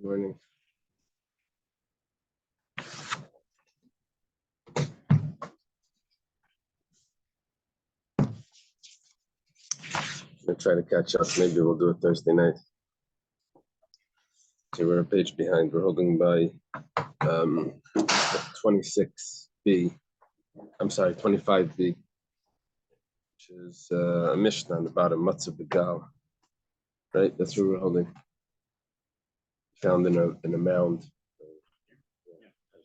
Morning. I'll try to catch up. Maybe we'll do it Thursday night. So we're a page behind. We're holding by 26b. I'm sorry, 25b, which is a Mishnah on the bottom, Metzia Daf. Right, that's where we're holding. Found in a mound.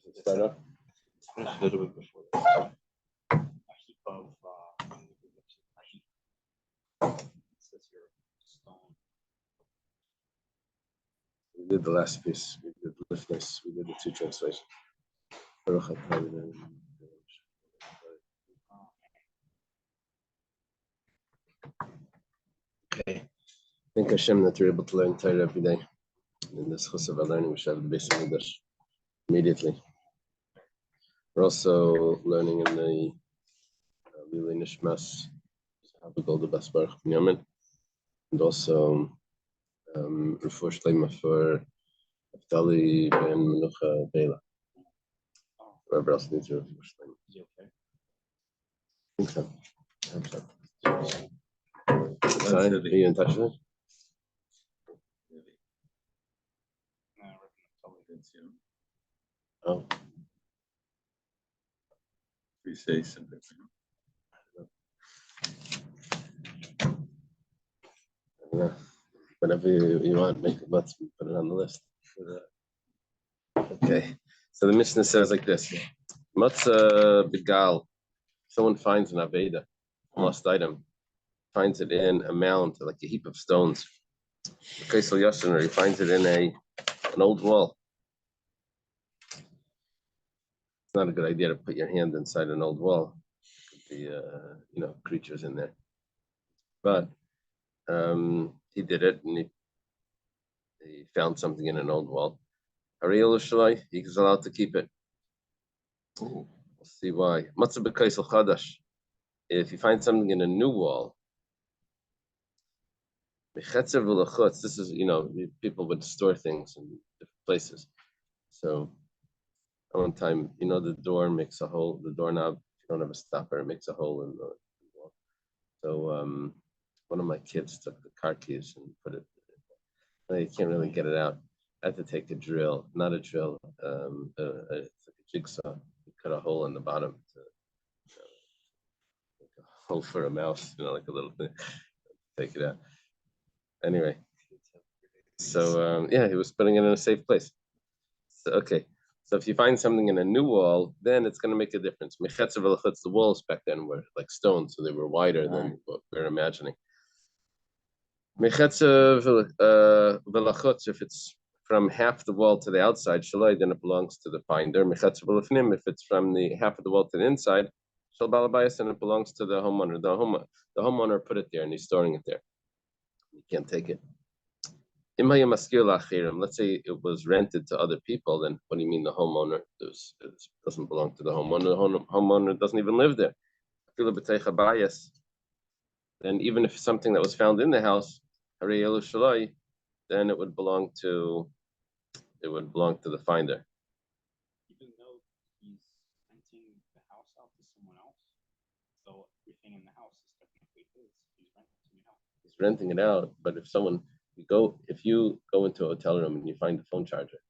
Does it start up? A little bit before that. A heap of says here, stone. We did the last piece. We did the liftness. We did the two translations. Okay. Thank Hashem that we're able to learn Torah every day. In this chus of our learning, we should have the basic English immediately. We're also learning in the Lili Nishmas, Habagol the Bas Baruch Binyamin, and also Refuah Shlema for Naftali Ben Menucha Bela. Whoever else needs a Refuah Shlema. Is he okay? I think so. Sorry, are you in touch with it? No, I reckon I'll tell you this, Oh. We say something. Yeah. Whatever you want, make it, let's put it on the list. Okay, so the Mishnah says like this: Matzah Begal. Someone finds an Aveda, lost item, finds it in a mound, like a heap of stones. Okay, so Yashin, he finds it in an old wall. It's not a good idea to put your hand inside an old wall. There could be, creatures in there. But he did it, and he found something in an old wall. Ariel Shalai, he's allowed to keep it. We'll see why. Matzah b'kaisel chadash. If you find something in a new wall, this is, people would store things in different places. So at one time, the door makes a hole, the doorknob, if you don't have a stopper, it makes a hole in the wall. So one of my kids took the car keys and put it, you can't really get it out. I had to take a drill, not a drill, it's like a jigsaw. You cut a hole in the bottom to make a hole for a mouse, like a little thing. Take it out. Anyway, so he was putting it in a safe place. So, okay, so if you find something in a new wall, then it's going to make a difference. The walls back then were like stone, so they were wider than what we're imagining. If it's from half the wall to the outside, then it belongs to the finder. If it's from the half of the wall to the inside, then it belongs to the homeowner. The homeowner put it there and he's storing it there. You can't take it. Let's say it was rented to other people, then what do you mean the homeowner? It doesn't belong to the homeowner. The homeowner doesn't even live there. Then even if something that was found in the house, then it would belong to the finder. even though he's renting the house out to someone else, so everything in the house is technically his. He's renting it out, but if you go into a hotel room and you find a phone charger,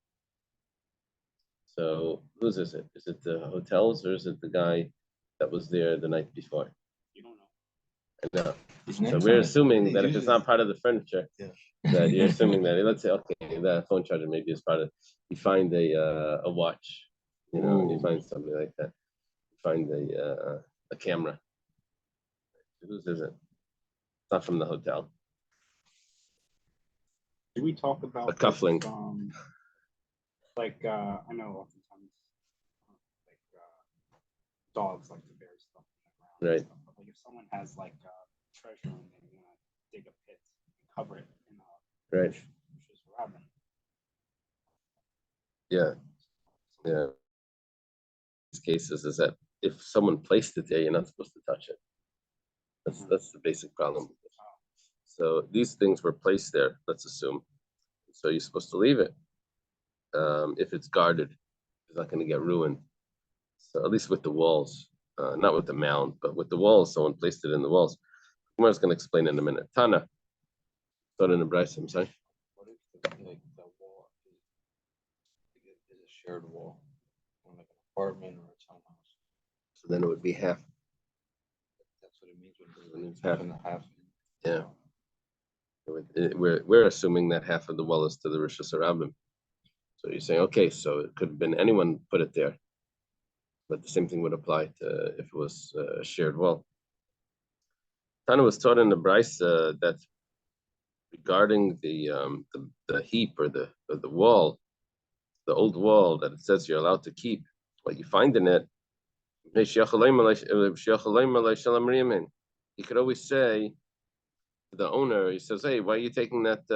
so whose is it? Is it the hotel's or is it the guy that was there the night before? You don't know. I know. So we're assuming that if it's not part of the furniture, that you're assuming that, let's say, okay, that phone charger maybe is part of, you find a watch, you find something like that. You find a camera. Whose is it? It's not from the hotel. Do we talk about A cufflink. I know oftentimes dogs like to bury stuff in the ground. Right. Stuff, but if someone has treasure and they want to dig a pit and cover it in a Right. which is rabbin. Yeah. These cases is that if someone placed it there, you're not supposed to touch it. That's the basic problem. So these things were placed there, let's assume. So you're supposed to leave it. if it's guarded, it's not going to get ruined. So at least with the walls, not with the mound, but with the walls, someone placed it in the walls. Gemara is going to explain in a minute. Tana, start in the Bryce, I'm sorry. What if the wall is a shared wall, or like an apartment or a townhouse? So then it would be half. That's what it means It when means it's half. half and a half. Yeah. We're assuming that half of the wall is to the Rosh Hashanah. So you're saying, okay, so it could have been anyone put it there, but the same thing would apply to if it was a shared wall. Tana was taught in the Bryce that regarding the heap or the wall, the old wall that it says you're allowed to keep, what you find in it, he could always say to the owner, he says, hey, why are you taking that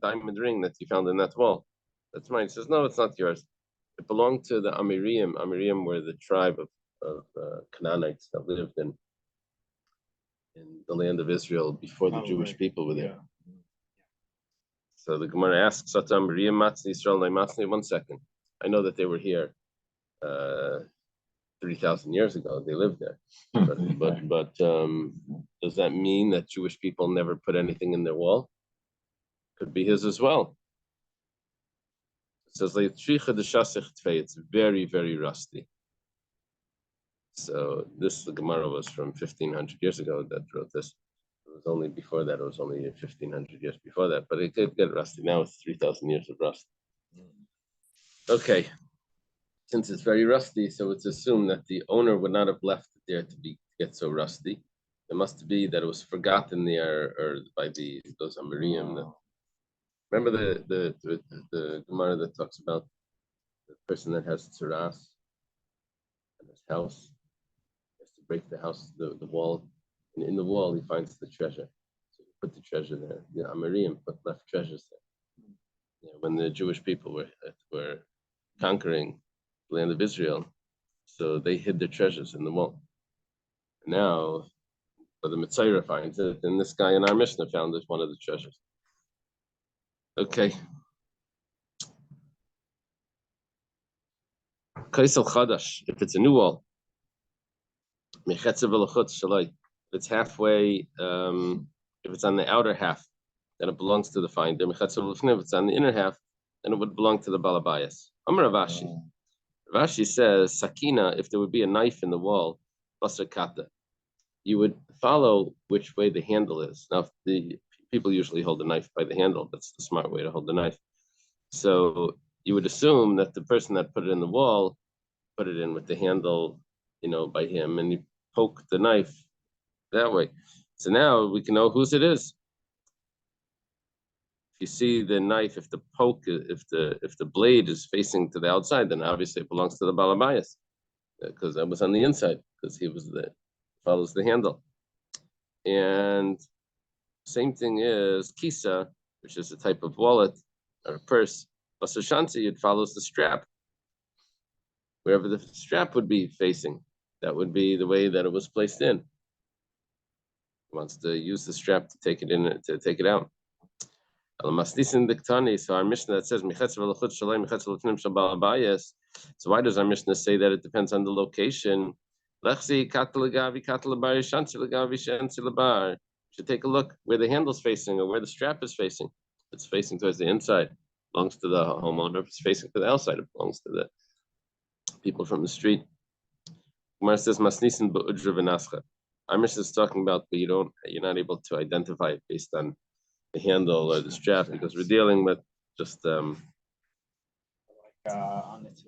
diamond ring that you found in that wall? That's mine. He says, no, it's not yours. It belonged to the Amirim. Amirim were the tribe of Canaanites that lived in the land of Israel before the Jewish people were there. Yeah. So the Gemara asks, Satam Amirim Matzni Israel Matzni. 1 second. I know that they were here 3,000 years ago. They lived there. But does that mean that Jewish people never put anything in their wall? Could be his as well. It says it's very, very rusty. So the Gemara was from 1,500 years ago that wrote this. It was only before that. It was only 1,500 years before that. But it could get rusty. Now it's 3,000 years of rust. Okay. Since it's very rusty, so it's assumed that the owner would not have left it there to get so rusty. It must be that it was forgotten there or by those Amirim. Remember the Gemara that talks about the person that has tzaras in his house, he has to break the house, the wall, and in the wall he finds the treasure. So he put the treasure there. The Amirim left treasures there. Yeah, when the Jewish people were conquering the land of Israel, so they hid their treasures in the wall. Now, the Metzia finds it, and this guy in our Mishnah found it one of the treasures. Okay. Kaisel Chadash, if it's a new wall, if it's halfway, if it's on the outer half, then it belongs to the finder. If it's on the inner half, then it would belong to the Balabayas. Amar Ravashi. Ravashi says, Sakina, if there would be a knife in the wall, Basar Kata, you would follow which way the handle is. Now, the people usually hold the knife by the handle. That's the smart way to hold the knife. So you would assume that the person that put it in the wall put it in with the handle, by him, and you poke the knife that way. So now we can know whose it is. If you see the knife, if the blade is facing to the outside, then obviously it belongs to the Balabayas, because that was on the inside, because he was follows the handle. And same thing is kisa, which is a type of wallet or a purse. Basashanti, it follows the strap. Wherever the strap would be facing, that would be the way that it was placed in. He wants to use the strap to take it in, to take it out. So our Mishnah that says, so why does our Mishnah say that it depends on the location? Should take a look where the handle's facing or where the strap is facing. If it's facing towards the inside, it belongs to the homeowner. If it's facing to the outside, it belongs to the people from the street. Gemara says, Masnisin ba'udra v'nascha. Our Mishnah is talking about, but you're not able to identify it based on the handle or the strap, because we're dealing with just on the there's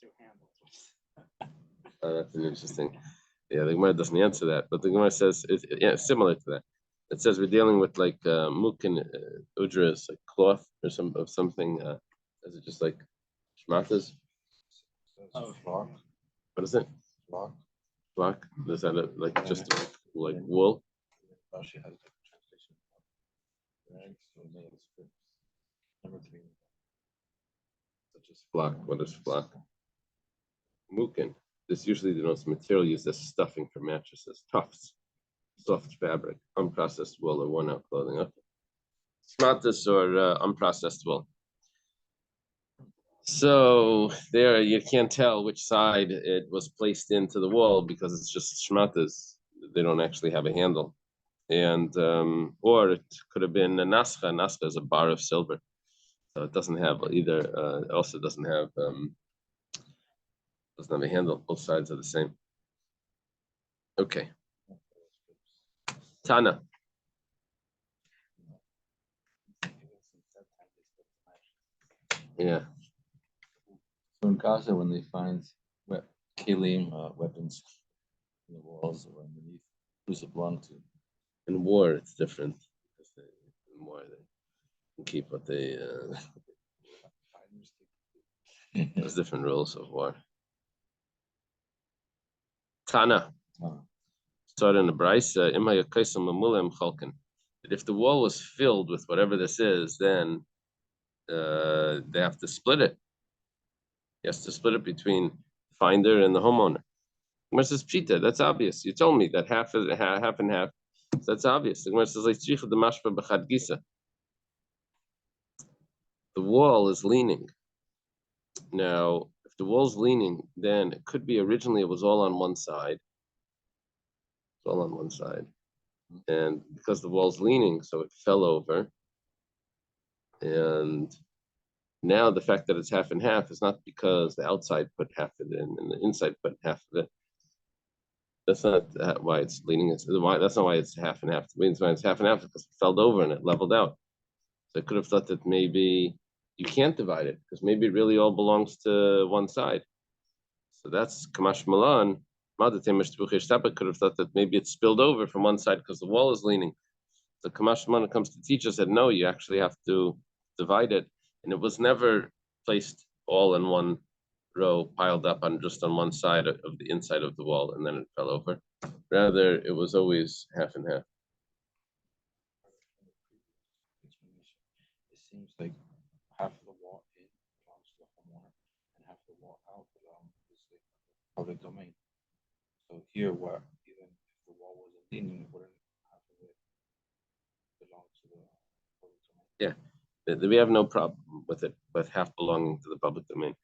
2 handles. that's an interesting. Yeah, the Gemara doesn't answer that, but the Gemara says it's similar to that. It says we're dealing with like mukin udras, like cloth or something. Is it just like shmatas? Flock. What is it? Flock. Flock? Is that like just like wool? Rashi has a translation. Rags or nail strips. Number 3. Such as flock. What is flock? Mukin. This usually denotes material used as stuffing for mattresses. Tufts, soft fabric, unprocessed wool, or worn-out clothing. Okay. Shmatas or unprocessed wool. So there, you can't tell which side it was placed into the wall because it's just shmatas. They don't actually have a handle, and or it could have been a nascha. Nascha is a bar of silver, so it doesn't have either. Also doesn't have a handle. Both sides are the same. Okay, Tana. Yeah. So in Gaza, when they find kilim weapons in the walls or underneath, who's it belong to? In war, it's different. In war, they can keep what they. There's different rules of war. Tana. Started in the Brisa, that if the wall was filled with whatever this is, then they have to split it. He has to split it between the finder and the homeowner. Gemara says, Pshita, that's obvious. You told me that half and half. So that's obvious. The Gemara says, the wall is leaning. Now, if the wall's leaning, then it could be originally it was all on one side. It's all on one side. And because the wall's leaning, so it fell over. And now the fact that it's half and half is not because the outside put half of it in and the inside put half of it. That's not why it's leaning. That's not why it's half and half. The reason why it's half and half is because it fell over and it leveled out. So I could have thought that maybe you can't divide it because maybe it really all belongs to one side. So that's Kamash Malan. Could have thought that maybe it spilled over from one side because the wall is leaning. So Kamash Malan comes to teach us that no, you actually have to divide it. And it was never placed all in one row, piled up on just on one side of the inside of the wall, and then it fell over. Rather, it was always half and half. It seems like half of the wall in belongs to the homeowner and half of the wall out belongs to the public domain. So here, where even if the wall wasn't leaning, wouldn't half of it belong to the public domain? Yeah, we have no problem with it, with half belonging to the public domain.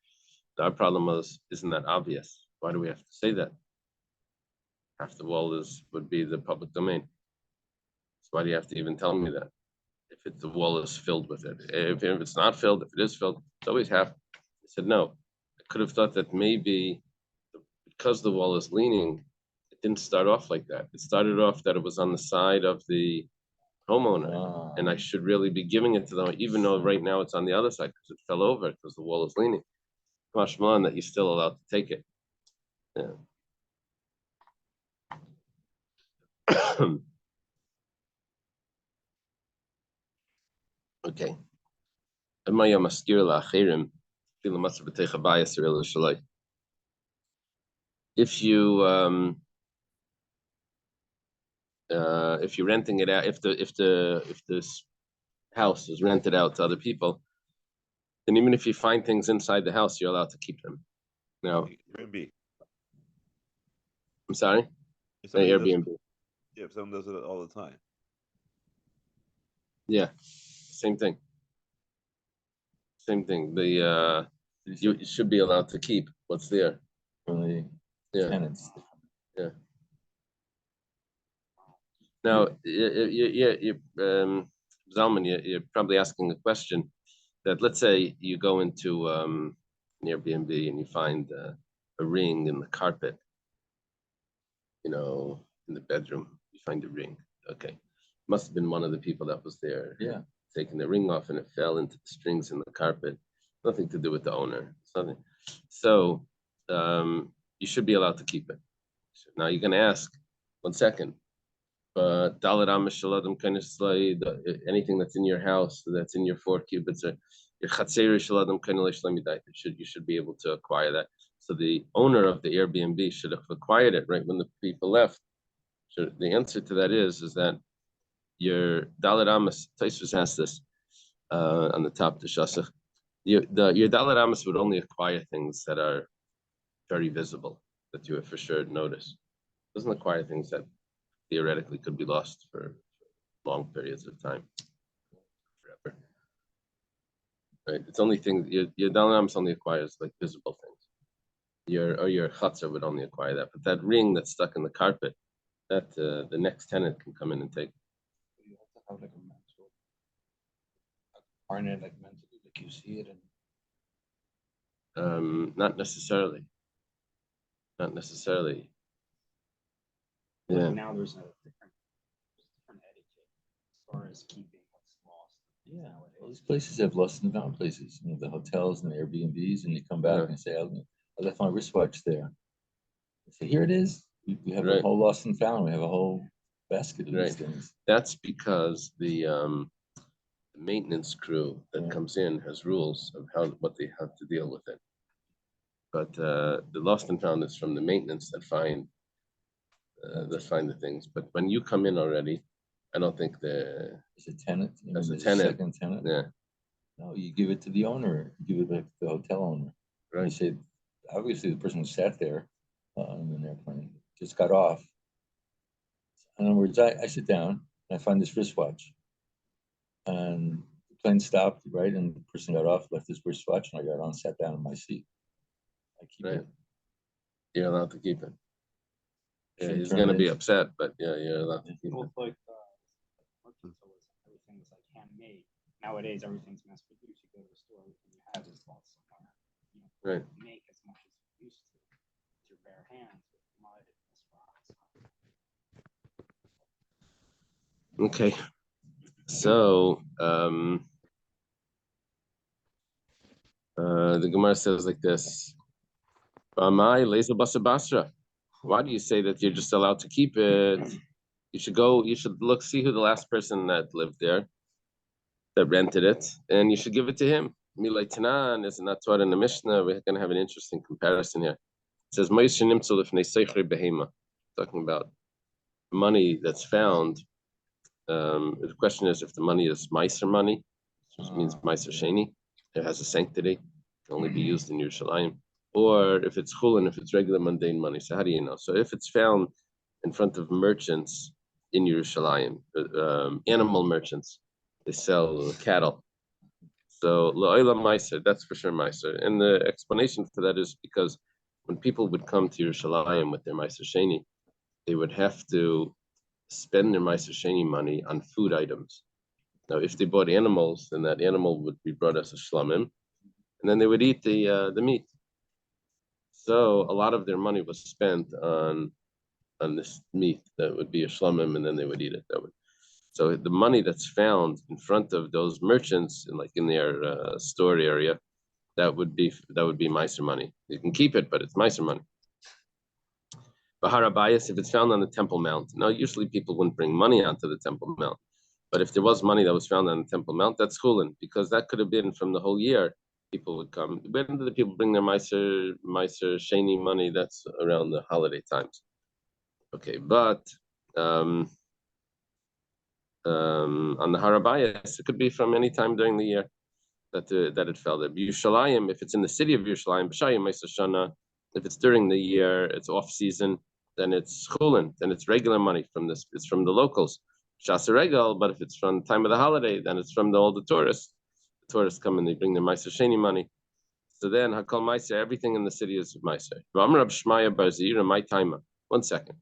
Our problem isn't that obvious? Why do we have to say that? Half the wall would be the public domain. So why do you have to even tell me that? If the wall is filled with it, if it's not filled, if it is filled, it's always half. I said no. I could have thought that maybe because the wall is leaning, it didn't start off like that. It started off that it was on the side of the homeowner, and I should really be giving it to them, even though right now it's on the other side because it fell over because the wall is leaning. Mashman that you're still allowed to take it. Yeah. Okay. If you're renting it out, if this house is rented out to other people, then even if you find things inside the house, you're allowed to keep them. Now, Airbnb. I'm sorry? If somebody Airbnb. Yeah, if someone does it all the time. Yeah, same thing. Same thing. You should be allowed to keep what's there. For the tenants. Yeah. Now, Zalman, you're probably asking a question that let's say you go into an Airbnb and you find a ring in the carpet, in the bedroom, you find a ring. Okay. Must have been one of the people that was there. Yeah. Taking the ring off and it fell into the strings in the carpet. Nothing to do with the owner. It's nothing. So you should be allowed to keep it. Now you're going to ask, 1 second, but anything that's in your house, that's in your 4 cubits, or your you should be able to acquire that. So the owner of the Airbnb should have acquired it right when the people left. So the answer to that is that your Dalit Amos, Taisvus asked this on the top of the Shasach. Your Dalit Amos would only acquire things that are very visible, that you have for sure notice. It doesn't acquire things that theoretically could be lost for long periods of time, forever. right? It's only things your dalam only acquires like visible things. Your chutzner would only acquire that, but that ring that's stuck in the carpet, that the next tenant can come in and take. You have to have like a mental, like mentally, like you see it, and Not necessarily. Not necessarily. Yeah. Now there's a different etiquette as far as keeping what's lost. Yeah, all Nowadays. these places have lost and found places, the hotels and the Airbnbs, and you come back Yeah. and say, I left my wristwatch there. I say, here it is. We have a Right. whole lost and found. We have a whole basket of Right. these things. That's because the maintenance crew that Yeah. comes in has rules of what they have to deal with it. But the lost and found is from the maintenance that find the things. But when you come in already, I don't think As a tenant, as a there's tenant, second tenant. yeah, No, you give it to the owner. You give it back to the hotel owner. You right, say, obviously, the person who sat there on an airplane just got off. In other words, I sit down and I find this wristwatch, and the plane stopped, right? And the person got off, left his wristwatch, and I got on, sat down in my seat. I keep right. it. You're allowed to keep it. Yeah, Shouldn't he's turn gonna it be in. upset, but yeah, you're allowed to keep Well, it. like everything was like handmade. Nowadays, everything's mass produced. You go to the store, everything you have is bought somewhere. You know, Right. make as much as you used to with your bare hands with mud and this rocks. Okay. So the Gemara says like this. Why do you say that you're just allowed to keep it? You should see who the last person that lived there, that rented it, and you should give it to him. Milay Tanan is not taught in the Mishnah. We're going to have an interesting comparison here. It says, talking about money that's found. The question is if the money is Meiser money, which means Meiser Sheni, it has a sanctity, can only be used in Yerushalayim, or if it's chulin, if it's regular mundane money. So how do you know? So if it's found in front of merchants in Yerushalayim, animal merchants, they sell cattle. So la'olam meiser, that's for sure meiser. And the explanation for that is because when people would come to Yerushalayim with their meiser sheni, they would have to spend their meiser sheni money on food items. Now, if they bought animals, then that animal would be brought as a shlamim, and then they would eat the meat. So a lot of their money was spent on this meat that would be a shlamim, and then they would eat it. So the money that's found in front of those merchants, like in their store area, that would be meiser money. You can keep it, but it's meiser money. Bahar Abayas, if it's found on the Temple Mount. Now, usually people wouldn't bring money onto the Temple Mount, but if there was money that was found on the Temple Mount, that's chulin, because that could have been from the whole year. People would come. When do the people bring their meiser sheni money? That's around the holiday times. Okay, but on the Harabayas, it could be from any time during the year that it fell there. Yerushalayim, if it's in the city of Yerushalayim, B'shayim Meiser Shana, if it's during the year, it's off season, then it's chulin, then it's regular money from this. It's from the locals, shasa regal. But if it's from the time of the holiday, then it's from all the tourists. The tourists come and they bring their meiser sheni money. So then hakol meiser, everything in the city is meiser. V'amar Rab Shmaya bar Zira, my timer. 1 second.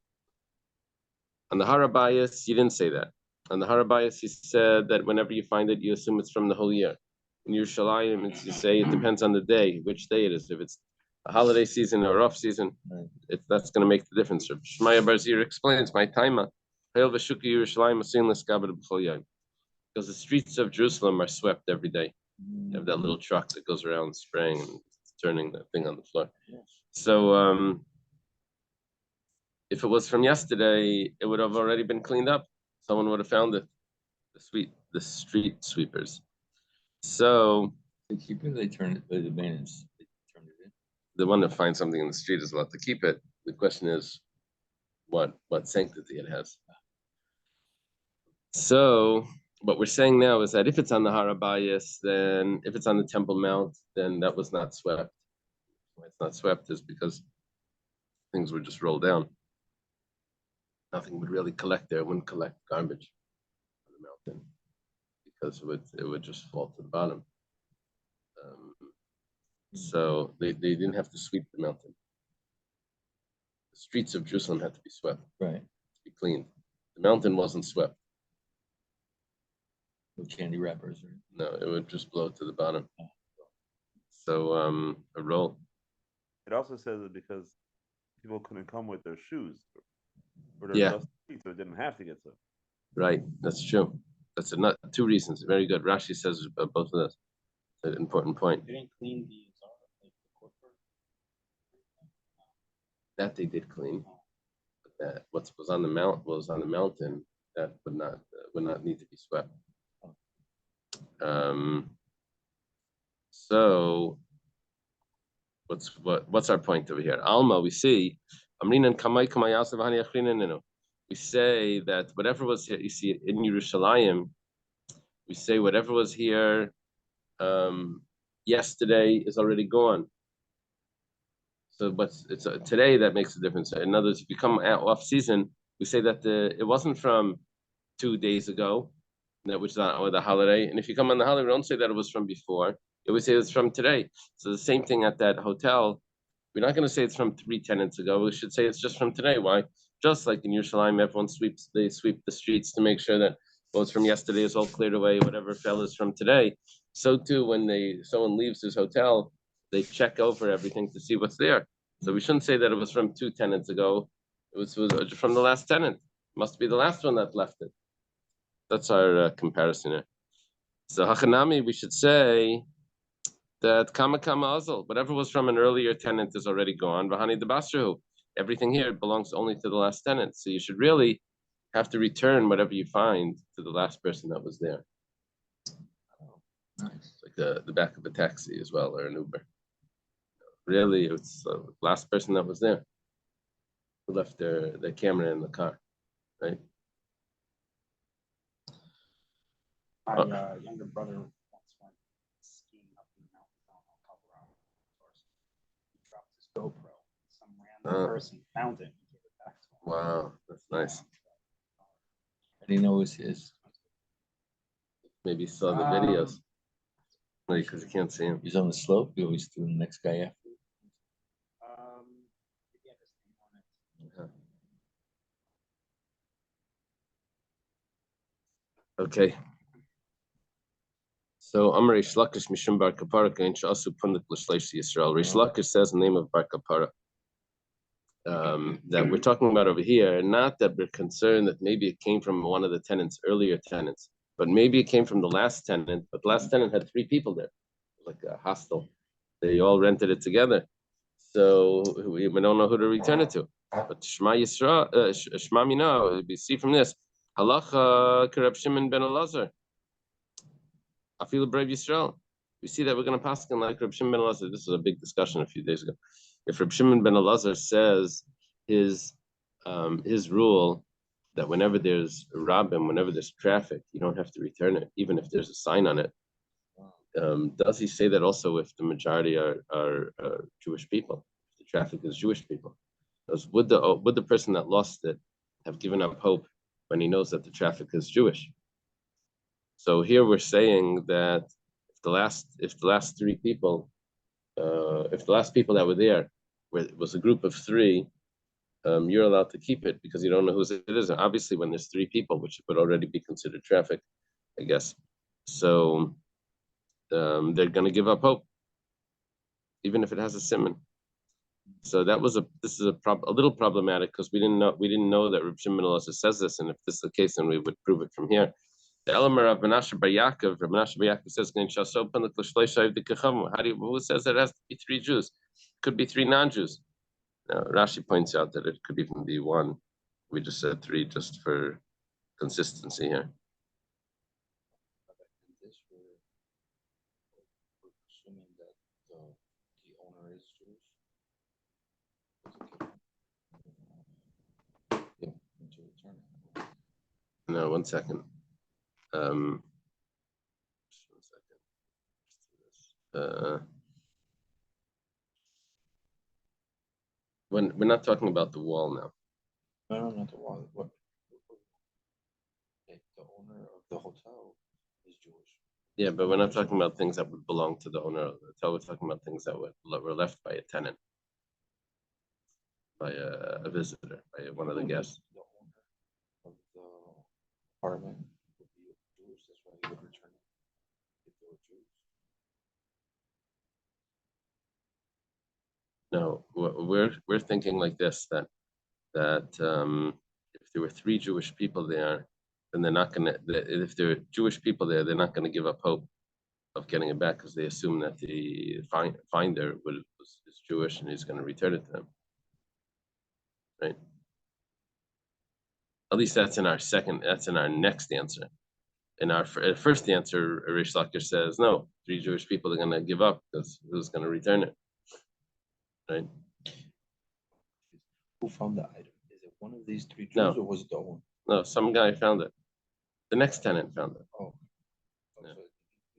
On the Harabayas, you didn't say that. On the Harabayas, he said that whenever you find it, you assume it's from the whole year. In Yerushalayim, you say it depends on the day, which day it is. If it's a holiday season or off season, that's going to make the difference. Shmaya bar Zira explains, my timer. Because the streets of Jerusalem are swept every day. You have that little truck that goes around spraying and turning that thing on the floor. So if it was from yesterday, it would have already been cleaned up. Someone would have found it. The street sweepers. So They keep it, they turn it, the maintenance, they turn it in. the one that finds something in the street is allowed to keep it. The question is what sanctity it has. So what we're saying now is that if it's on the Harabayas, then if it's on the Temple Mount, then that was not swept. Why it's not swept is because things would just roll down. Nothing would really collect there. It wouldn't collect garbage on the mountain because it would just fall to the bottom. So they didn't have to sweep the mountain. The streets of Jerusalem had to be swept, Right. to be cleaned. The mountain wasn't swept. No candy wrappers or No, it would just blow to the bottom. So a roll. It also says it because people couldn't come with their shoes or their Yeah. dusty feet, so it didn't have to get swept. Right, that's true. That's two reasons. Very good. Rashi says both of those. It's an important point. They didn't clean the like the corporate. That they did clean. But that what was on the mountain that would not need to be swept. So what's our point over here? Alma, we see we say that whatever was here, you see in Yerushalayim, we say whatever was here yesterday is already gone. So it's today that makes a difference. In other words, if you come off season, we say that it wasn't from 2 days ago, which is on the holiday. And if you come on the holiday, we don't say that it was from before. It would say it's from today. So the same thing at that hotel. We're not going to say it's from 3 tenants ago. We should say it's just from today. Why? Just like in Yerushalayim, everyone they sweep the streets to make sure that what's from yesterday is all cleared away. Whatever fell is from today. So too, when someone leaves his hotel, they check over everything to see what's there. So we shouldn't say that it was from 2 tenants ago. It was from the last tenant. Must be the last one that left it. That's our comparison here. So Hachanami, we should say that Kama Azal, whatever was from an earlier tenant is already gone. Vahani Debasrahu, everything here belongs only to the last tenant. So you should really have to return whatever you find to the last person that was there. nice. It's like the back of a taxi as well, or an Uber. Really, it's the last person that was there who left their camera in the car, right? My younger brother once went skiing up in the mountains down on Colorado. He dropped his GoPro. Some random person found it and gave it back to him. Wow, that's nice. How do you know it was his? Maybe you saw the videos. Because you can't see him. He's on the slope. You always do the next guy after. He had his name on it. Okay. So Amar Reish Lakish Mishum Bar Kapara Kain Shasu Pundik L'Shleish Yisrael. Reish Lakish says the name of Bar Kapara that we're talking about over here, not that we're concerned that maybe it came from one of the tenants, earlier tenants, but maybe it came from the last tenant, but the last tenant had 3 people there, like a hostel. They all rented it together. So we don't know who to return it to. But Shema Yisrael, Shema Mina, we see from this, Halacha Kereb Shimon ben Elazar. I feel a brave Yisrael. We see that we're going to pass on like Reb Shimon ben Elazar. This was a big discussion a few days ago. If Reb Shimon ben Elazar says his rule that whenever there's rabbim, whenever there's traffic, you don't have to return it, even if there's a sign on it. Does he say that also if the majority are Jewish people? If the traffic is Jewish people? Would the person that lost it have given up hope when he knows that the traffic is Jewish? So here we're saying that if the last 3 people, if the last people that were there was a group of 3, you're allowed to keep it because you don't know whose it is. And obviously, when there's 3 people, which would already be considered traffic, I guess. So they're going to give up hope, even if it has a simon. So this is a little problematic because we didn't know that Reb Shimon ben Elazar says this, and if this is the case, then we would prove it from here. The Elamar of Menashe Bar Yaakov, Reb Menashe Bar Yaakov says, who says it has to be 3 Jews? It could be 3 non-Jews. Now, Rashi points out that it could even be 1. We just said 3 just for consistency here. This we're assuming that the owner is Jewish. Yeah, to return it. No, 1 second. Just 1 second. When we're not talking about the wall now. No, not the wall. What? The owner of the hotel is Jewish. Yeah, but we're not talking about things that would belong to the owner. We're talking about things that were left by a tenant, by a visitor, by one of the guests. The owner of the apartment would be Jewish, that's why he would return it if they were Jews. No, we're thinking like this, that if there were 3 Jewish people there, then they're not gonna. If there are Jewish people there, they're not gonna give up hope of getting it back because they assume that the finder is Jewish and he's going to return it to them, right? At least that's in our next answer. In our first answer, Rish Lakish says no. 3 Jewish people are going to give up because who's going to return it, right? Who found the item? Is it one of these 3 Jews No. or was it the owner? No, some guy found it. The next tenant found it. Oh, Yeah. so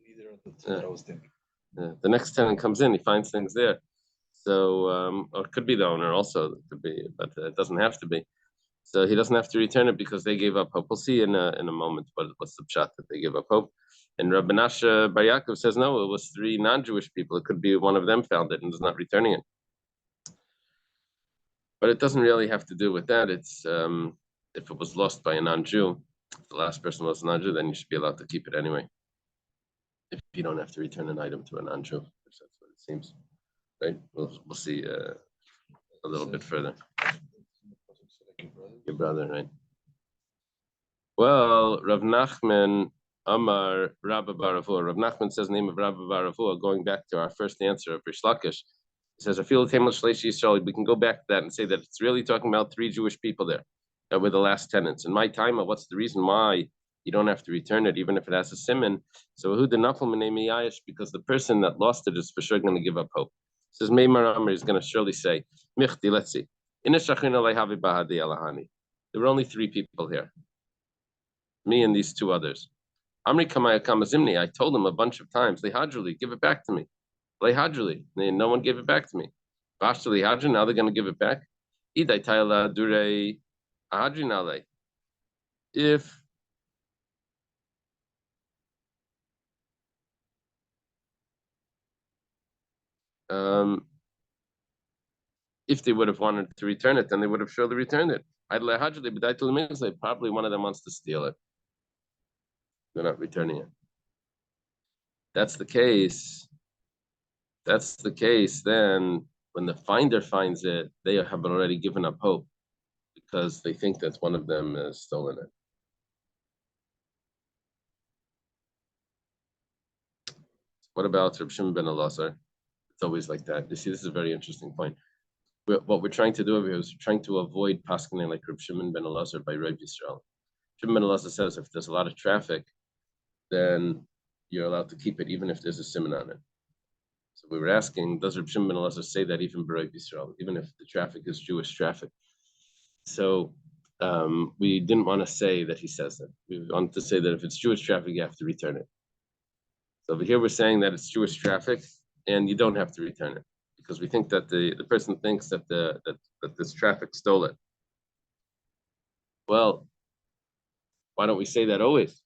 neither of the two that I was thinking. The next tenant comes in, he finds things there. So, or it could be the owner also, it could be, but it doesn't have to be. So he doesn't have to return it because they gave up hope. We'll see in a moment what's the pshat that they give up hope. And Rabbi Nasha Bar Yaakov says no, it was 3 non-Jewish people. It could be one of them found it and is not returning it. But it doesn't really have to do with that. It's if it was lost by a non-Jew, if the last person was a non-Jew, then you should be allowed to keep it anyway. If you don't have to return an item to a non-Jew, that's what it seems, right? We'll see a little bit further. Your brother, right? Well, Rav Nachman Amar Rabba Baravua. Rav Nachman says the name of Rabba Baravua, going back to our first answer of Rish Lakish. He says, we can go back to that and say that it's really talking about 3 Jewish people there that were the last tenants. In my time, what's the reason why you don't have to return it, even if it has a simon? So who the nafal minei yayish, because the person that lost it is for sure going to give up hope. Says Meimar Amar is going to surely say, Michti, let's see. There were only 3 people here. Me and these 2 others. Amri Kamaya Kamazimni, I told them a bunch of times, Lehadruli, give it back to me. Lehadruli, no one gave it back to me. Vashtali Hadri, now they're going to give it back. Idai Taila Dure Ahadrinale. If they would have wanted to return it, then they would have surely returned it. Probably one of them wants to steal it. They're not returning it. That's the case. Then when the finder finds it, they have already given up hope because they think that one of them has stolen it. What about Reb Shimon ben Elazar? It's always like that. You see, this is a very interesting point. What we're trying to do over here is trying to avoid paskening like Reb Shimon ben Elazar by Reb Yisrael. Shimon ben Elazar says if there's a lot of traffic, then you're allowed to keep it even if there's a simon on it. So we were asking, does Reb Shimon ben Elazar say that even by Reb Yisrael, even if the traffic is Jewish traffic? So we didn't want to say that he says that. We wanted to say that if it's Jewish traffic, you have to return it. So over here we're saying that it's Jewish traffic and you don't have to return it because we think that the person thinks that that this traffic stole it. Well, why don't we say that always?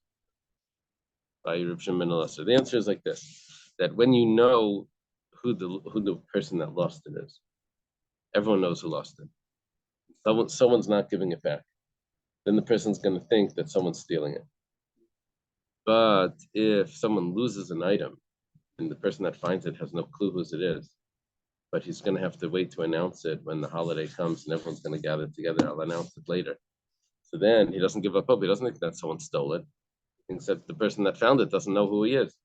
By Reb Shimon ben Elazar. The answer is like this: that when you know who the person that lost it is, everyone knows who lost it. Someone's not giving it back. Then the person's going to think that someone's stealing it. But if someone loses an item and the person that finds it has no clue whose it is, but he's going to have to wait to announce it when the holiday comes and everyone's going to gather together, I'll announce it later. So then he doesn't give up hope. He doesn't think that someone stole it. He thinks that the person that found it doesn't know who he is.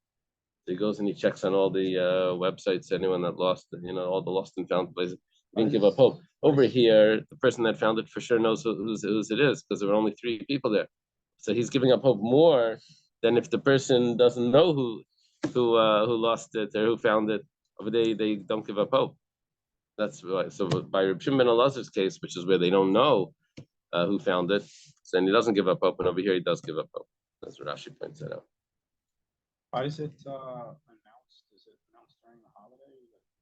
So he goes and he checks on all the websites, anyone that lost, all the lost and found places. He didn't give up hope. Over here, the person that found it for sure knows whose it is because there were only 3 people there. So he's giving up hope more than if the person doesn't know who lost it or who found it. Over there, they don't give up hope. That's why. So by Reb Shimon ben Elazar's case, which is where they don't know who found it, then he doesn't give up hope, and over here he does give up hope. That's what Rashi points that out. Why is it announced? Is it announced during the holiday?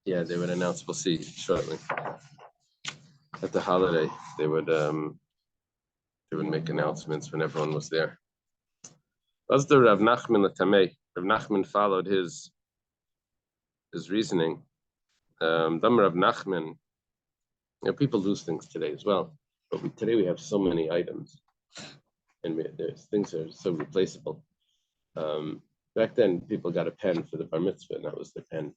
Yeah, they would announce. We'll see shortly. At the holiday, they would make announcements when everyone was there. Was the Rav Nachman Latamei? Rav Nachman followed his reasoning. Rav Nachman. People lose things today as well, but today we have so many items, and things are so replaceable. Back then, people got a pen for the bar mitzvah, and that was their pen.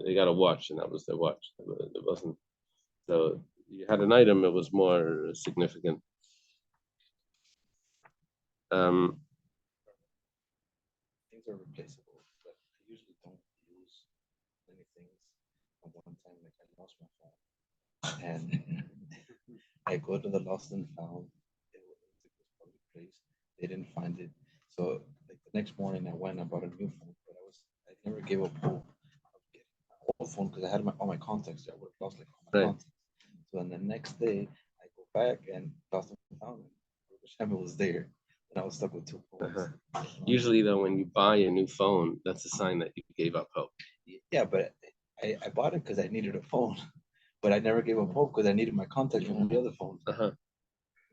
They got a watch, and that was their watch. It wasn't. So you had an item; it was more significant. Things are replaceable, but I usually don't use many things. At one time, like I lost my phone, and I go to the lost and found. It was a public place. They didn't find it, so like the next morning, I went and bought a new phone. But I never gave up hope of getting my old phone because I had all my contacts there. I would have lost like all my contacts. So then the next day, I go back and lost and found it. Hashem was there. And I was stuck with two phones. Usually, though, when you buy a new phone, that's a sign that you gave up hope. Yeah, but I bought it because I needed a phone, but I never gave up hope because I needed my contact from the other phone. But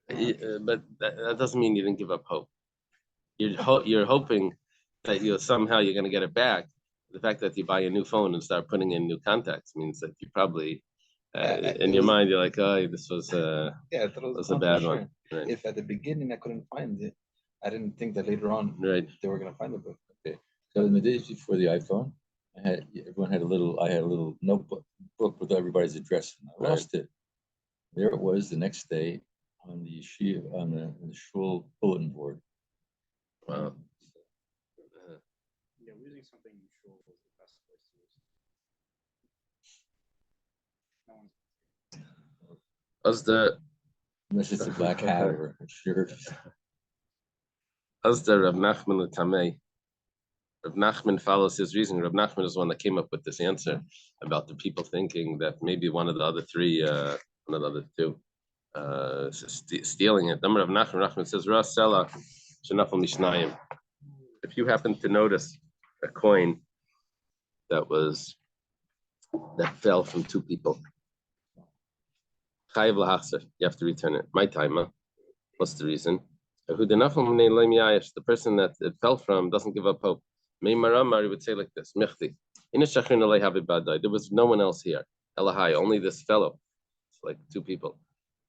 that doesn't mean you didn't give up hope. You're hoping that you're going to get it back. The fact that you buy a new phone and start putting in new contacts means that you probably, in your mind, you're like, oh, this was I thought it was a bad one. Right. If at the beginning I couldn't find it, I didn't think that later on they were gonna find it. But okay. So in the days before the iPhone, I had a little notebook with everybody's address, and I lost it. There it was the next day on the shul bulletin board. Wow. Yeah, losing something in shul was the best place to lose it. No one's Unless it's a black hat or a shirt. As the Rav Nachman Latamei. Rav Nachman follows his reasoning. Rav Nachman is the one that came up with this answer about the people thinking that maybe one of the other three, one of the other two, stealing it. Rav Nachman says, Ras Sela Shenafel Mishnayim. If you happen to notice a coin that fell from two people, Chayiv lahachzer, you have to return it. My time, what's the reason? The person that it fell from doesn't give up hope. Maramari would say like this: Michti, there was no one else here. Elahai, only this fellow. It's like two people.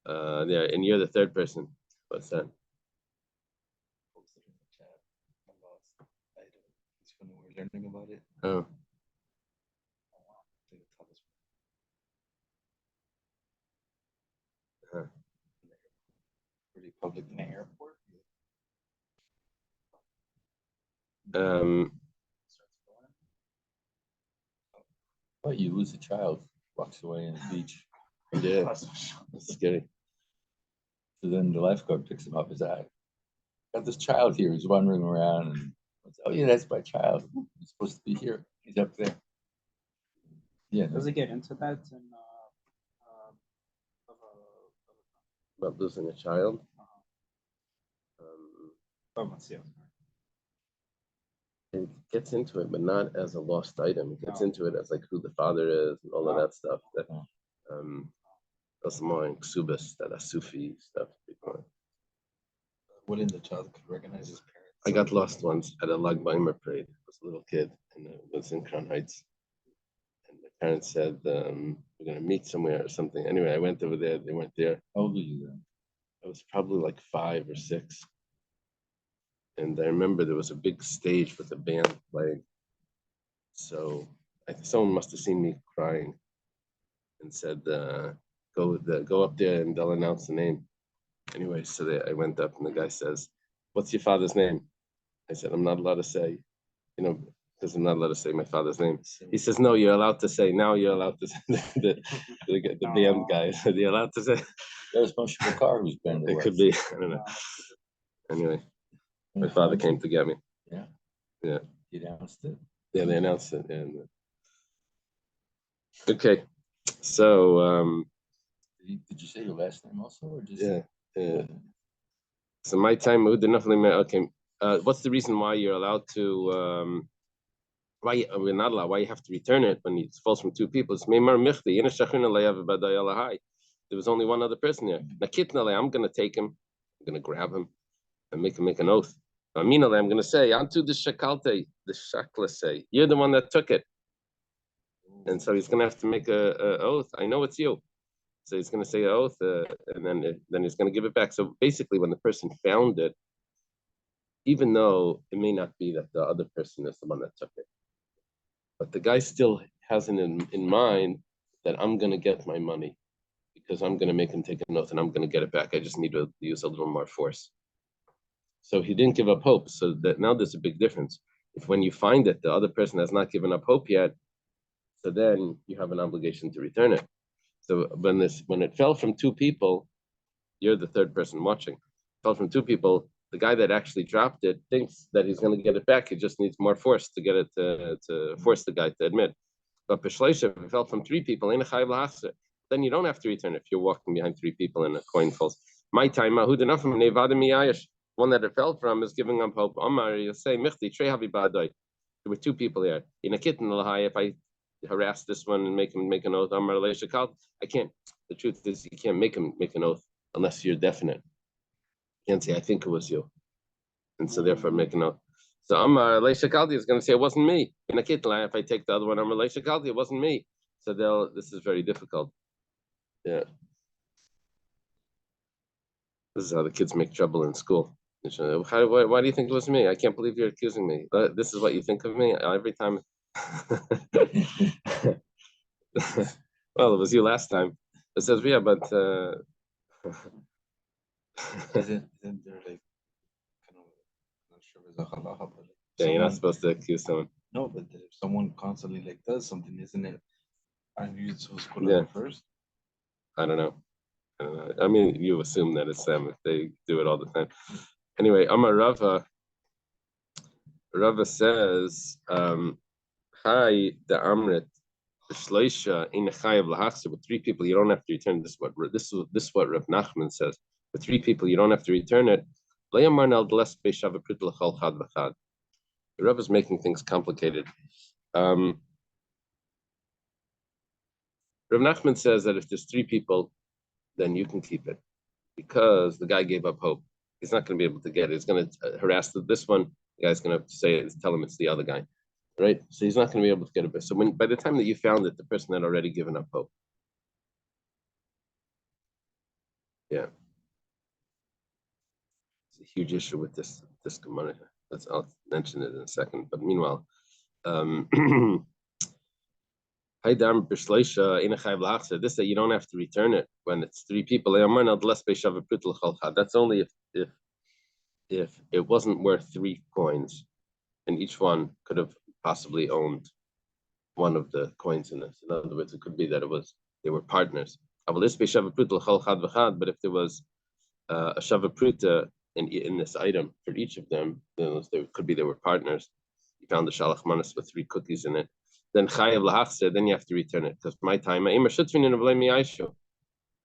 There, and you're the third person. What's that? When we were learning about it. Oh. Pretty public in the airport. Well, you lose a child, walks away on the beach. Yeah, that's scary. So then the lifeguard picks him up. His eye. Got this child here. He's wandering around, and oh yeah, that's my child. He's supposed to be here. He's up there. Yeah. Does it get into that in About losing a child? It gets into it, but not as a lost item. It gets into it as like who the father is and all of that stuff. That's more in Ksubas, that Asufi stuff. Wouldn't the child could recognize his parents? I got lost once at a Lag Baimer parade. I was a little kid, and it was in Crown Heights. And my parents said, we're going to meet somewhere or something. Anyway, I went over there. They weren't there. How old were you then? I was probably like 5 or 6. And I remember there was a big stage with a band playing. So someone must have seen me crying and said, go up there and they'll announce the name. Anyway, so I went up and the guy says, what's your father's name? I said, I'm not allowed to say, because I'm not allowed to say my father's name. He says, no, you're allowed to say. Now you're allowed to say the band guy. You're allowed to say. That was Moshe Bakar who's band. It could be. I don't know. Anyway, my father came to get me. Yeah. Yeah. He announced it. Yeah, they announced it. Yeah. Okay. So did you say your last name also, or just yeah. So my time, okay. What's the reason why you're allowed to why we're not allowed, why you have to return it when it falls from two people? It's Meimar Michti. There was only one other person there. I'm gonna take him, I'm gonna grab him and make him make an oath I'm going to say, Antu the Shakalte, the Shakla say, you're the one that took it. And so he's going to have to make a oath. I know it's you. So he's going to say an oath, and then he's going to give it back. So basically, when the person found it, even though it may not be that the other person is the one that took it, but the guy still has it in mind that I'm going to get my money because I'm going to make him take an oath and I'm going to get it back. I just need to use a little more force. So he didn't give up hope. So that now there's a big difference. If when you find it, the other person has not given up hope yet, so then you have an obligation to return it. So when it fell from two people, you're the third person watching. It fell from two people. The guy that actually dropped it thinks that he's going to get it back. He just needs more force to get it to force the guy to admit. But Peshleisha, if it fell from three people, then you don't have to return it if you're walking behind three people and a coin falls. My time, one that it fell from is giving up hope. Omar, you say, there were two people there. In a kitten, if I harass this one and make him make an oath, I can't. The truth is, you can't make him make an oath unless you're definite. You can't say, I think it was you. And so therefore make an oath. So Amar Leishakaldi is going to say, it wasn't me. In a kitten, if I take the other one, Amar Leishakaldi, it wasn't me. So this is very difficult. Yeah. This is how the kids make trouble in school. Why do you think it was me? I can't believe you're accusing me. This is what you think of me every time. Well, it was you last time. It says, yeah, but Isn't there like kind of, I'm not sure if it's a halacha, but like yeah, you're not supposed to accuse someone. no, but if someone constantly like does something, isn't it? Aren't you supposed to put Yeah. it first? I don't know. I mean, you assume that it's them if they do it all the time. Anyway, Amar Rava says, Hi, the Amrit, the Shleisha in the Chayav Lahachsa, with three people, you don't have to return. This is what Rav Nachman says. With three people, you don't have to return it. The Rav is making things complicated. Rav Nachman says that if there's three people, then you can keep it because the guy gave up hope. He's not going to be able to get it. He's going to harass this one. The guy's going to have to tell him it's the other guy, right? So he's not going to be able to get it. So by the time that you found it, the person had already given up hope. Yeah, it's a huge issue with this Gemara. I'll mention it in a second. But meanwhile, this that you don't have to return it when it's three people. That's only if it wasn't worth 3 coins, and each one could have possibly owned one of the coins in this. In other words, it could be that they were partners. But if there was a shavapruta in this item for each of them, then they were partners. You found the shalach manas with 3 cookies in it. Then chayav lahachse, then you have to return it because my time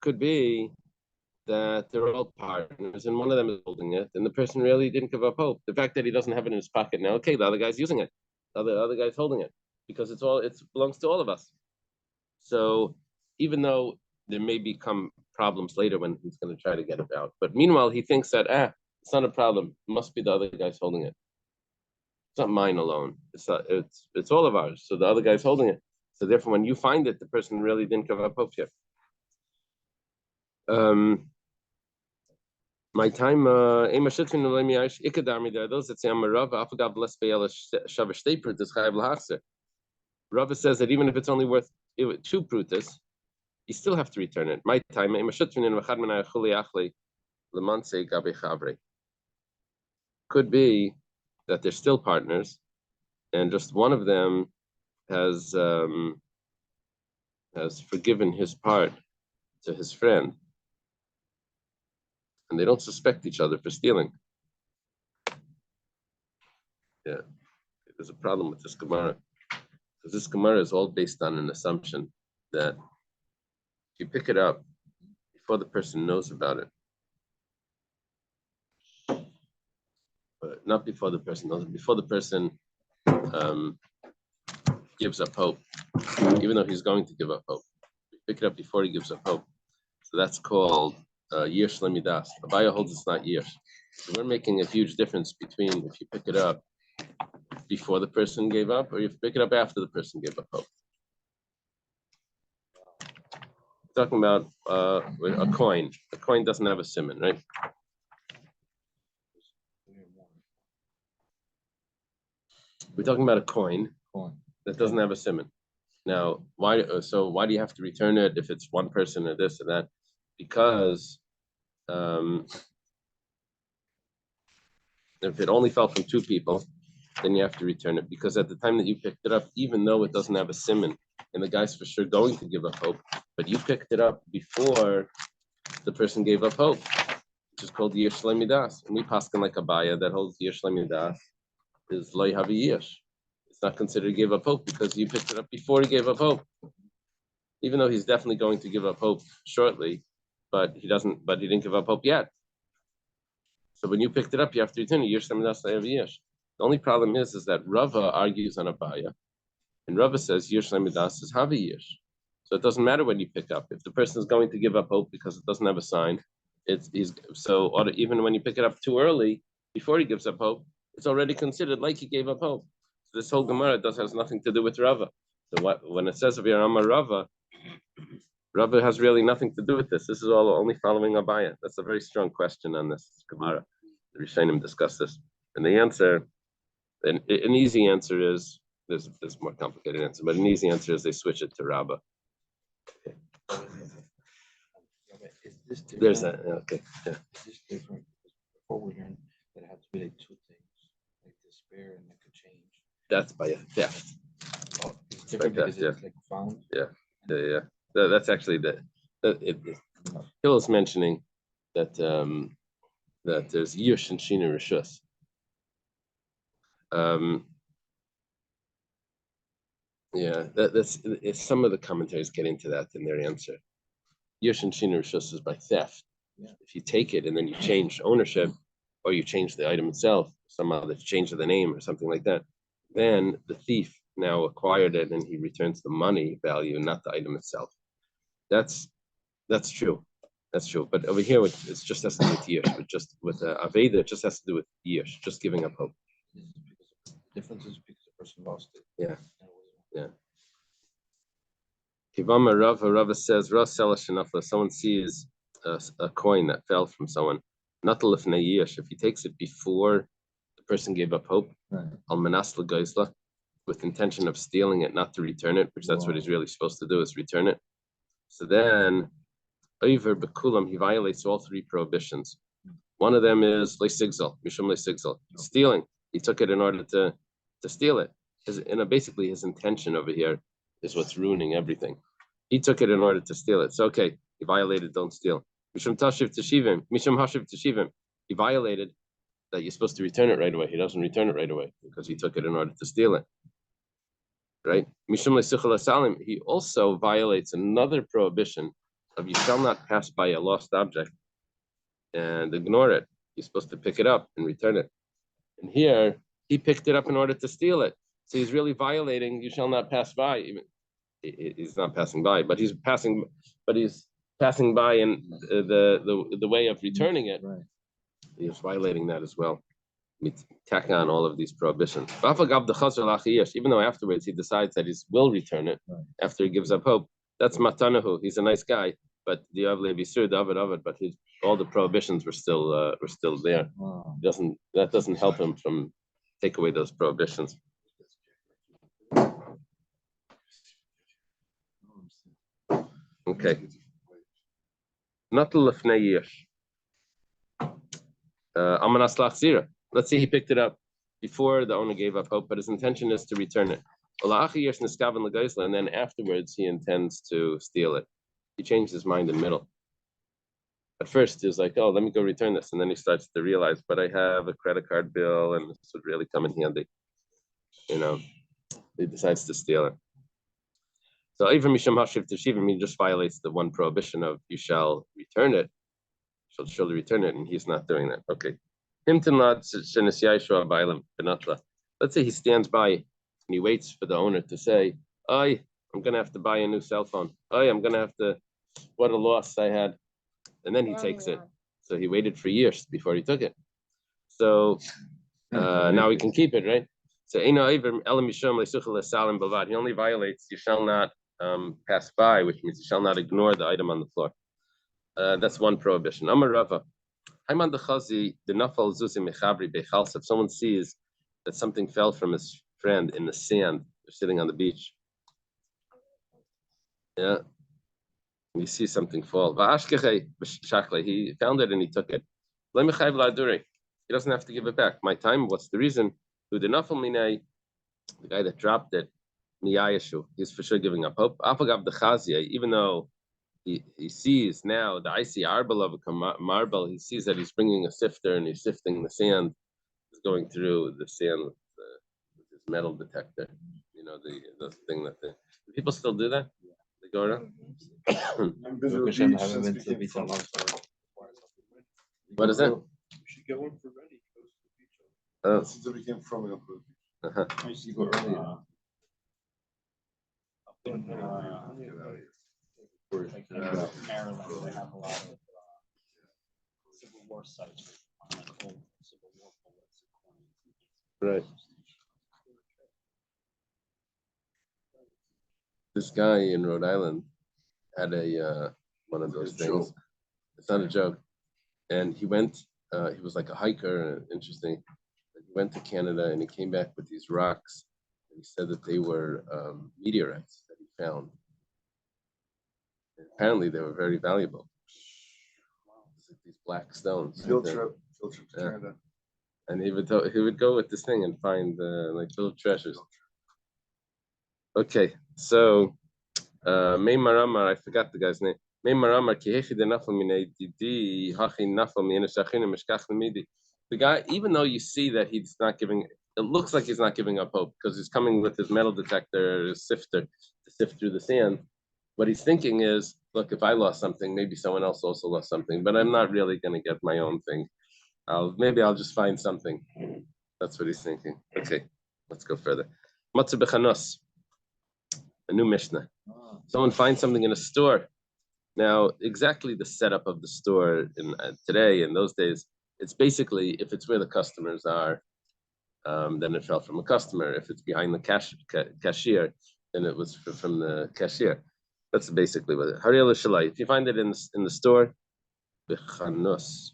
could be that they're all partners and one of them is holding it, and the person really didn't give up hope. The fact that he doesn't have it in his pocket now, okay, the other guy's using it, the other guy's holding it because it belongs to all of us. So even though there may become problems later when he's going to try to get it out, but meanwhile he thinks that it's not a problem. It must be the other guy's holding it. It's not mine alone. It's all of ours. So the other guy's holding it. So therefore, when you find it, the person really didn't give up hope yet. My time, those that say I'm a Rava, Rava says that even if it's only worth 2 prutas, you still have to return it. My time, could be that they're still partners, and just one of them has forgiven his part to his friend, and they don't suspect each other for stealing. Yeah, there's a problem with this Gemara because this Gemara is all based on an assumption that if you pick it up before the person knows about it, but not before the person knows it, before the person gives up hope, even though he's going to give up hope. You pick it up before he gives up hope. So that's called Yesh Lemidas. Abaya holds it's not Yesh. So we're making a huge difference between if you pick it up before the person gave up, or if you pick it up after the person gave up hope. We're talking about a coin. A coin doesn't have a simon, right? We're talking about a coin that doesn't have a simon. Now, why? So why do you have to return it if it's one person or this or that? Because if it only fell from two people, then you have to return it. Because at the time that you picked it up, even though it doesn't have a simon, and the guy's for sure going to give up hope, but you picked it up before the person gave up hope, which is called Yish Lemidas. And we paskin like a baya that holds Yish Lemidas is Loi Havi Yish. It's not considered give up hope because you picked it up before he gave up hope. Even though he's definitely going to give up hope shortly, but he didn't give up hope yet. So when you picked it up, you have to return it. Yish Lemidas Loi Havi Yish. The only problem is that Rava argues on a baya, and Rava says Yish Lemidas is Havi Yish. So it doesn't matter when you pick up. If the person is going to give up hope because it doesn't have a sign, even when you pick it up too early, before he gives up hope, it's already considered like he gave up hope. So this whole Gemara has nothing to do with Rava. So when it says of Yarama Rava has really nothing to do with this. This is all only following Abaya. That's a very strong question on this Gemara. The Rishonim discuss this, and the answer, an easy answer is there's more complicated answer, but an easy answer is they switch it to Rava. There's a okay. Yeah. Is this different? Before we learned that it had to be like two things, like despair and that could change. That's by a theft. Oh, it's different Like because that, it's like found. Yeah. That's actually Hill is mentioning that that there's Yush and Shina Rishus. That's some of the commentaries get into that in their answer. Yush and Shina Rishus is by theft. Yeah. If you take it and then you change ownership, or you change the item itself, somehow the change of the name or something like that, then the thief now acquired it and he returns the money value, not the item itself. That's true. That's true. But over here, it just has to do with Yish. But just with Aveda, it just has to do with Yish, just giving up hope. The difference is because the person lost it. Yeah. Kivama Rava says, someone sees a coin that fell from someone, not the lifnei Yish. If he takes it before the person gave up hope, al manas l'geisla, with intention of stealing it, not to return it, which that's what he's really supposed to do, is return it. So then, over bekulam, he violates all three prohibitions. One of them is leisigzal, mishum leisigzal, stealing. He took it in order to steal it. Basically, his intention over here is what's ruining everything. He took it in order to steal it. So okay, he violated, don't steal. Mishum tashiv teshivim, mishum hashiv teshivim. He violated that you're supposed to return it right away. He doesn't return it right away because he took it in order to steal it. Right? Mishum leisichel salim. He also violates another prohibition of you shall not pass by a lost object and ignore it. You're supposed to pick it up and return it. And here he picked it up in order to steal it. So he's really violating. You shall not pass by. Even he's not passing by, but he's passing by in the way of returning it. Right. He's violating that as well. We tack on all of these prohibitions. Even though afterwards he decides that he will return it after he gives up hope. That's matanahu. He's a nice guy, but the but all the prohibitions were still there. Wow. That doesn't help him from take away those prohibitions. Okay. Not lefnei yish. Amanas lachzira. Let's say he picked it up before the owner gave up hope, but his intention is to return it. And then afterwards he intends to steal it. He changed his mind in the middle. At first he was like, oh, let me go return this. And then he starts to realize, but I have a credit card bill and this would really come in handy. He decides to steal it. So even Misham Hashiv Teshivim, he just violates the one prohibition of you shall return it. Shall surely return it, and he's not doing that. Okay. Let's say he stands by and he waits for the owner to say, I'm gonna have to buy a new cell phone. I'm gonna have to, what a loss I had. And then he takes it. So he waited for years before he took it. So now we can keep it, right? So he only violates, you shall not pass by, which means you shall not ignore the item on the floor. That's one prohibition. Amar Rava. If someone sees that something fell from his friend in the sand, they're sitting on the beach. Yeah. You see something fall. He found it and he took it. He doesn't have to give it back. My time, what's the reason? The guy that dropped it, he's for sure giving up hope. Even though he sees now the icy arbel of a marble, he sees that he's bringing a sifter and he's sifting the sand. He's going through the sand with his metal detector. You know, the thing that people still do that? They go around? What is it? You should get one for ready. Since it became from I used to go earlier. like in Maryland, they have a lot of Civil War sites on like old Civil War bullets and coins. Right. This guy in Rhode Island had a one of those things. It's not a joke. And he went. He was like a hiker. Interesting. He went to Canada and he came back with these rocks. And he said that they were meteorites that he found. And apparently, they were very valuable. Like these black stones. Field trip to Canada. And he would go with this thing and find like little treasures. Okay, so May Maramar, I forgot the guy's name. May Maramar kihechi de nafal minei didi hachi nafal mi'eneshachinu mishkach lemidi. The guy, even though you see that he's not giving, it looks like he's not giving up hope because he's coming with his metal detector, his sifter to sift through the sand. What he's thinking is, look, if I lost something, maybe someone else also lost something, but I'm not really going to get my own thing. Maybe I'll just find something. That's what he's thinking. Okay, let's go further. Matzah bechanos, a new Mishnah. Someone finds something in a store. Now, exactly the setup of the store in today, in those days, it's basically, if it's where the customers are, then it fell from a customer. If it's behind the cashier, then it was from the cashier. That's basically what it is. If you find it in the store, bechanos,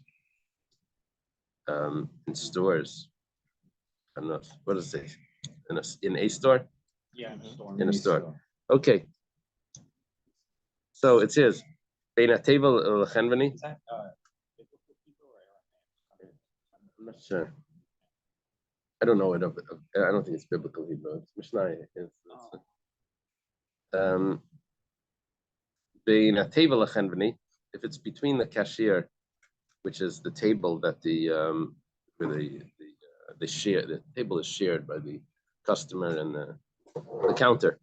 in stores, what does it say? In a store? Yeah, in a store. In a store. Okay. So it says, Bein HaTevel L'Chenveni. Is that biblical people or I'm not sure. I don't know it. I don't think it's biblical Hebrew. It's Mishnah. Bein HaTevel L'Chenveni. If it's between the cashier, which is the table that the share, the table is shared by the customer and the counter,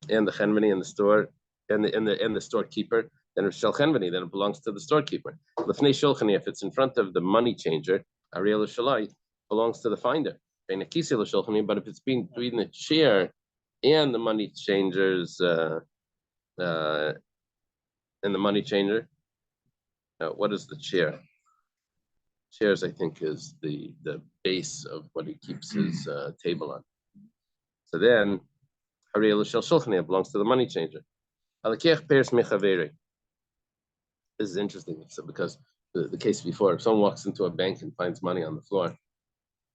and the chenveni in the store, and the storekeeper, then it's shel chenveni, then it belongs to the storekeeper. Lefnei shulchani, if it's in front of the money changer, ariel shalai, belongs to the finder. But if it's between the chair and the money changers, and the money changer, what is the chair? Chairs, I think, is the base of what he keeps his table on. So then, Ariel Shel Shulchani belongs to the money changer. This is interesting. So because the case before, if someone walks into a bank and finds money on the floor,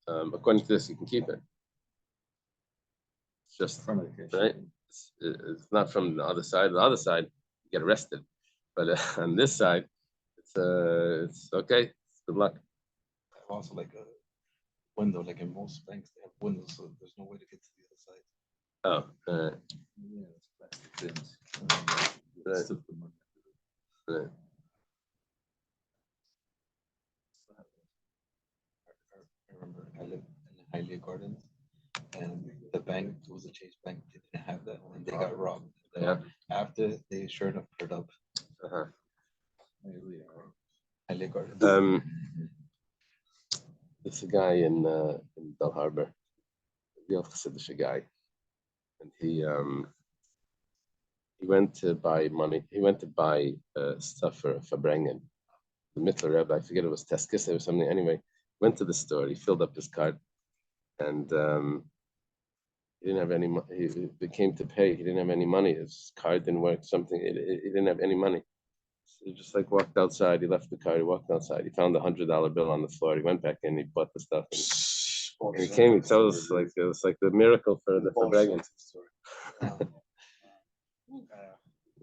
according to this, you can keep it. It's just from right. It's not from the other side. The other side, you get arrested. But on this side, it's okay. It's good luck. Also, like a window, like in most banks, they have windows, so there's no way to get to the other side. Oh, Yeah, it's plastic bins. right. Right. I remember I lived in Hialeah Gardens, and the bank, it was a Chase bank, they didn't have that, and they got robbed. Yeah. After they sure enough put it up. Uh-huh. Hialeah Gardens. It's a guy in Bell Harbor, real Chassidish guy, and he went to buy money. He went to buy stuff for Brengen. The Mittler Rebbe, I forget it was Teskis or something. Anyway, went to the store. He filled up his cart, and he didn't have any money. He came to pay. He didn't have any money. His card didn't work. Something. He didn't have any money. So he just like walked outside. He left the car. He walked outside. He found $100 bill on the floor. He went back in. He bought the stuff. And he came. He told us like it was like the miracle for bragging.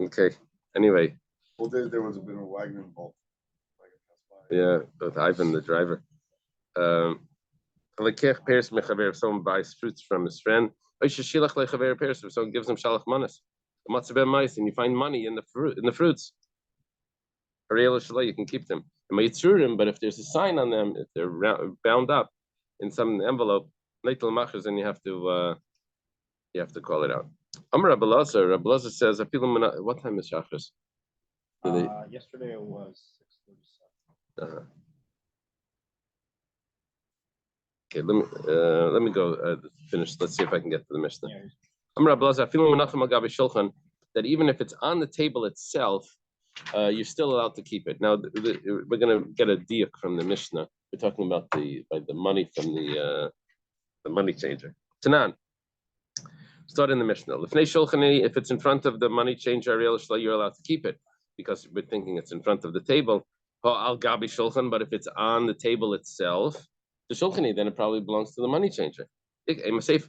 Okay. Anyway. Well, there was a bit of a wagon involved. Yeah, with Ivan, the driver. If someone buys fruits from his friend, if someone gives him shalach manas, and you find money in the fruits, you can keep them. But if there's a sign on them, if they're bound up in some envelope, then you have to call it out. Rabbi Lazar says, what time is Shachris? Yesterday it was 6:37. Okay, let me go finish. Let's see if I can get to the Mishnah. That even if it's on the table itself, you're still allowed to keep it. Now we're going to get a diak from the Mishnah. We're talking about the money from the money changer. Tanan. Start in the Mishnah. If it's in front of the money changer, you're allowed to keep it because we're thinking it's in front of the table. But if it's on the table itself, the shulchani, then it probably belongs to the money changer. But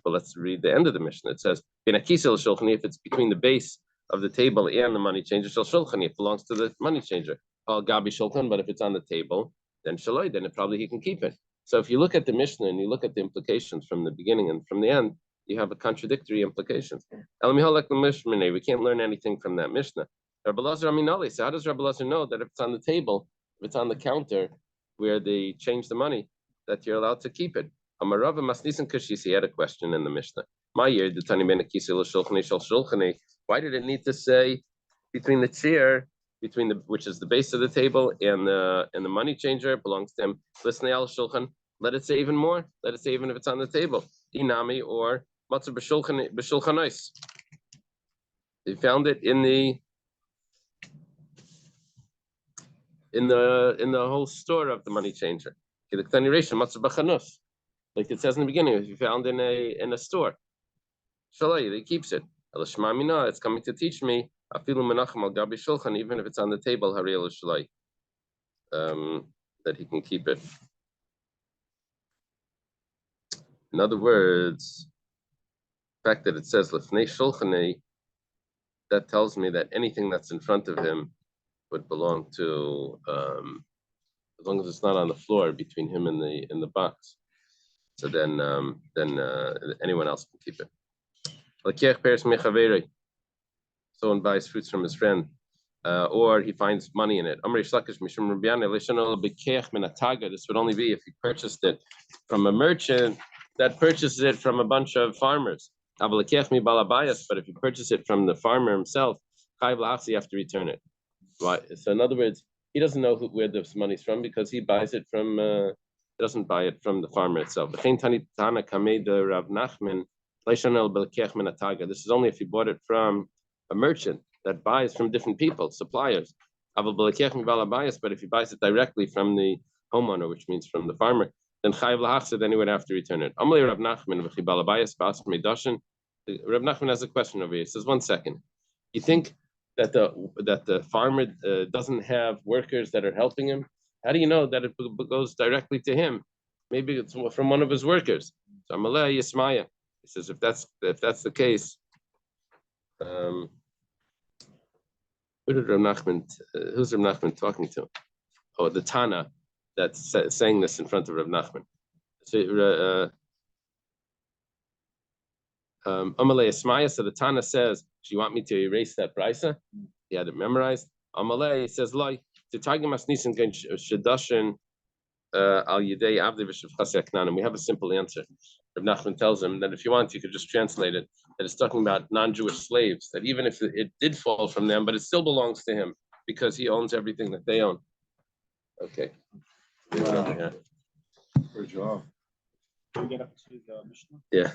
let's read the end of the Mishnah. It says, if it's between the base of the table and the money changer, it belongs to the money changer. But if it's on the table, then shaloi, then he can keep it. So if you look at the Mishnah and you look at the implications from the beginning and from the end, you have a contradictory implications. We can't learn anything from that Mishnah. So how does Rabbi Lazar know that if it's on the table, if it's on the counter where they change the money, that you're allowed to keep it? He had a question in the Mishnah. Why did it need to say between the chair, which is the base of the table, and the money changer belongs to him? Let it say even more. Let it say even if it's on the table. Inami or matzah b'shulchanais. They found it in the whole store of the money changer. Like it says in the beginning, if you found in a store, shalai, he keeps it. It's coming to teach me even if it's on the table, that he can keep it. In other words, the fact that it says lefnei shulchanei, that tells me that anything that's in front of him would belong to, as long as it's not on the floor between him and the box. So then anyone else can keep it. Someone buys fruits from his friend, or he finds money in it. This would only be if he purchased it from a merchant that purchases it from a bunch of farmers. But if you purchase it from the farmer himself, you have to return it. Right. So in other words, he doesn't know where this money's from because he buys it from. He doesn't buy it from the farmer itself. This is only if he bought it from a merchant that buys from different people, suppliers. But if he buys it directly from the homeowner, which means from the farmer, then he would have to return it. Rav Nachman has a question over here. He says, 1 second. You think that the farmer doesn't have workers that are helping him? How do you know that it goes directly to him? Maybe it's from one of his workers. So Amalei Yismaya. He says, if that's the case, who did Rav Nachman? Who's Rav Nachman talking to? Oh, the Tana that's saying this in front of Rav Nachman. So Amalei Yismaya. So the Tana says, "Do you want me to erase that brisa?" He had it memorized. Amalei says, "Loi to targum asnisin shedashin al yidei avdei v'shevchasei aknanim." We have a simple answer. Rav Nachman tells him that if you want, you could just translate it. That it's talking about non-Jewish slaves. That even if it did fall from them, but it still belongs to him because he owns everything that they own. Okay. Good job. Can we get up to the Mishnah? Yeah.